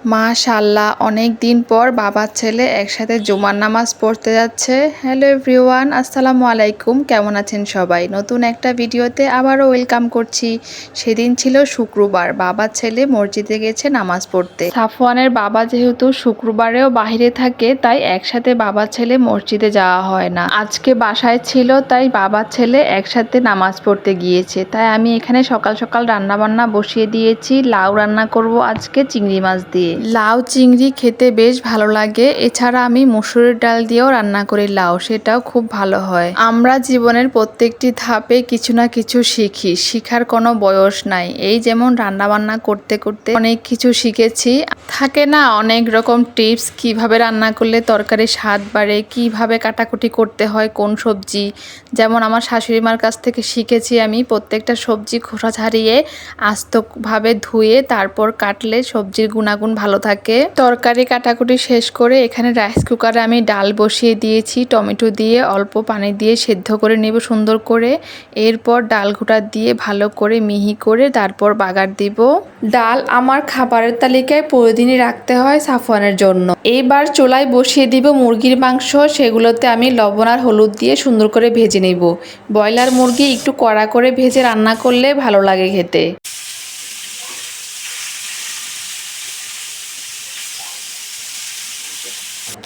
মাশাআল্লাহ, অনেক দিন পর বাবা ছেলে একসাথে জুমার নামাজ পড়তে যাচ্ছে। হ্যালো এভরিওয়ান, আসসালামু আলাইকুম। কেমন আছেন সবাই? নতুন একটা ভিডিওতে আবারও ওয়েলকাম করছি। সেদিন ছিল শুক্রবার, বাবা ছেলে মসজিদে গেছে নামাজ পড়তে। সাফওয়ানের বাবা যেহেতু শুক্রবারেও বাইরে থাকে, তাই একসাথে বাবা ছেলে মসজিদে যাওয়া হয় না। আজকে বাসায় ছিল, তাই বাবা ছেলে একসাথে নামাজ পড়তে গিয়েছে। তাই আমি এখানে সকাল সকাল রান্না বান্না বসিয়ে দিয়েছি। লাউ রান্না করব আজকে চিংড়ি মাছ দিয়ে। লাউ চিংড়ি খেতে বেশ ভালো লাগে। এছাড়া আমি মসুরের ডাল দিয়েও রান্না করি লাউ, সেটাও খুব ভালো হয়। আমরা জীবনের প্রত্যেকটি ধাপে কিছু না কিছু শিখি, শিখার কোনো বয়স নাই। এই যেমন রান্না বান্না করতে করতে অনেক কিছু শিখেছি। থাকে না অনেক রকম টিপস, কিভাবে রান্না করলে তরকারির স্বাদ বাড়ে, কিভাবে কাটাকুটি করতে হয় কোন সবজি। যেমন আমার শাশুড়ি মার কাছ থেকে শিখেছি আমি প্রত্যেকটা সবজি খোসা ছাড়িয়ে আস্তভাবে ধুয়ে তারপর কাটলে সবজির গুণাগুণ ভালো থাকে। তরকারি কাটাকুটি শেষ করে এখানে রাইস কুকারে আমি ডাল বসিয়ে দিয়েছি। টমেটো দিয়ে অল্প পানি দিয়ে সেদ্ধ করে নেব সুন্দর করে। এরপর ডাল ঘোটা দিয়ে ভালো করে মিহি করে তারপর বাগার দিব। ডাল আমার খাবারের তালিকায় প্রতিদিনই রাখতে হয় সাফওয়ানের জন্য। এইবার চুলায় বসিয়ে দিব মুরগির মাংস। সেগুলোতে আমি লবণ আর হলুদ দিয়ে সুন্দর করে ভেজে নেব। ব্রয়লার মুরগি একটু কড়া করে ভেজে রান্না করলে ভালো লাগে খেতে।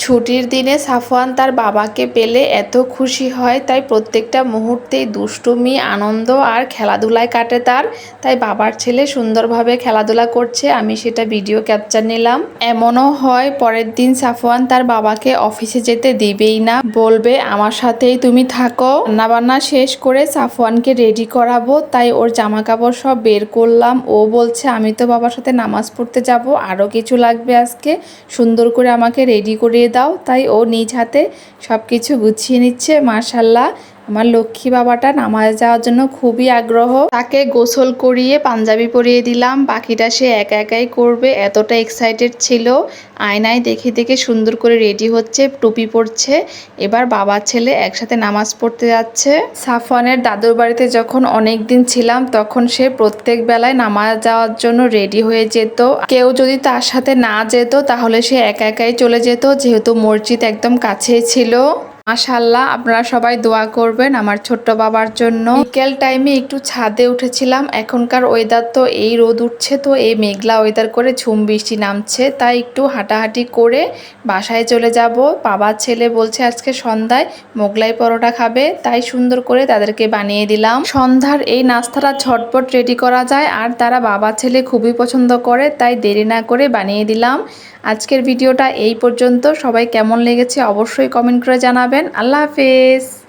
ছুটির দিনে সাফওয়ান তার বাবাকে পেলে এত খুশি হয়, তাই প্রত্যেকটা মুহূর্তেই দুষ্টুমি, আনন্দ আর খেলাধুলায় কাটে তার। তাই বাবার ছেলে সুন্দরভাবে খেলাধুলা করছে, আমি সেটা ভিডিও ক্যাপচার নিলাম। এমনও হয় পরের দিন সাফওয়ান তার বাবাকে অফিসে যেতে দিবেই না, বলবে আমার সাথেই তুমি থাকো। রান্নাবান্না শেষ করে সাফওয়ানকে রেডি করাবো, তাই ওর জামা কাপড় সব বের করলাম। ও বলছে আমি তো বাবার সাথে নামাজ পড়তে যাব, আরও কিছু লাগবে আজকে, সুন্দর করে আমাকে রেডি করিয়ে দাও। তাই ও নিজ হাতে সব কিছু গুছিয়ে নিচ্ছে। মাশাআল্লাহ, আমার লক্ষ্মী বাবাটা নামাজে যাওয়ার জন্য খুবই আগ্রহ। তাকে গোসল করিয়ে পাঞ্জাবি পরিয়ে দিলাম, বাকিটা সে একা একাই করবে, এতটা এক্সাইটেড ছিল। আয়নায় দেখে দেখে সুন্দর করে রেডি হচ্ছে, টুপি পরছে। এবার বাবা ছেলে একসাথে নামাজ পড়তে যাচ্ছে। সাফওয়ানের দাদুর বাড়িতে যখন অনেক দিন ছিলাম, তখন সে প্রত্যেক বেলায় নামাজ যাওয়ার জন্য রেডি হয়ে যেত। কেউ যদি তার সাথে না যেত তাহলে সে একা একাই চলে যেত, যেহেতু মসজিদ একদম কাছেই ছিল। মাশাআল্লাহ, আপনারা সবাই দোয়া করবেন আমার ছোট্ট বাবার জন্য। বিকেল টাইমে একটু ছাদে উঠেছিলাম। এখনকার ওয়েদার তো এই রোদ উঠছে, তো এই মেঘলা ওয়েদার করে ঝুম বৃষ্টি নামছে, তাই একটু হাঁটাহাঁটি করে বাসায় চলে যাব। বাবার ছেলে বলছে আজকে সন্ধ্যায় মোগলাই পরোটা খাবে, তাই সুন্দর করে তাদেরকে বানিয়ে দিলাম। সন্ধ্যার এই নাস্তাটা ঝটপট রেডি করা যায়, আর তারা বাবা ছেলে খুবই পছন্দ করে, তাই দেরি না করে বানিয়ে দিলাম। আজকের ভিডিওটা এই পর্যন্ত। সবাই কেমন লেগেছে অবশ্যই কমেন্ট করে জানাবেন। আল্লাহ হাফেজ।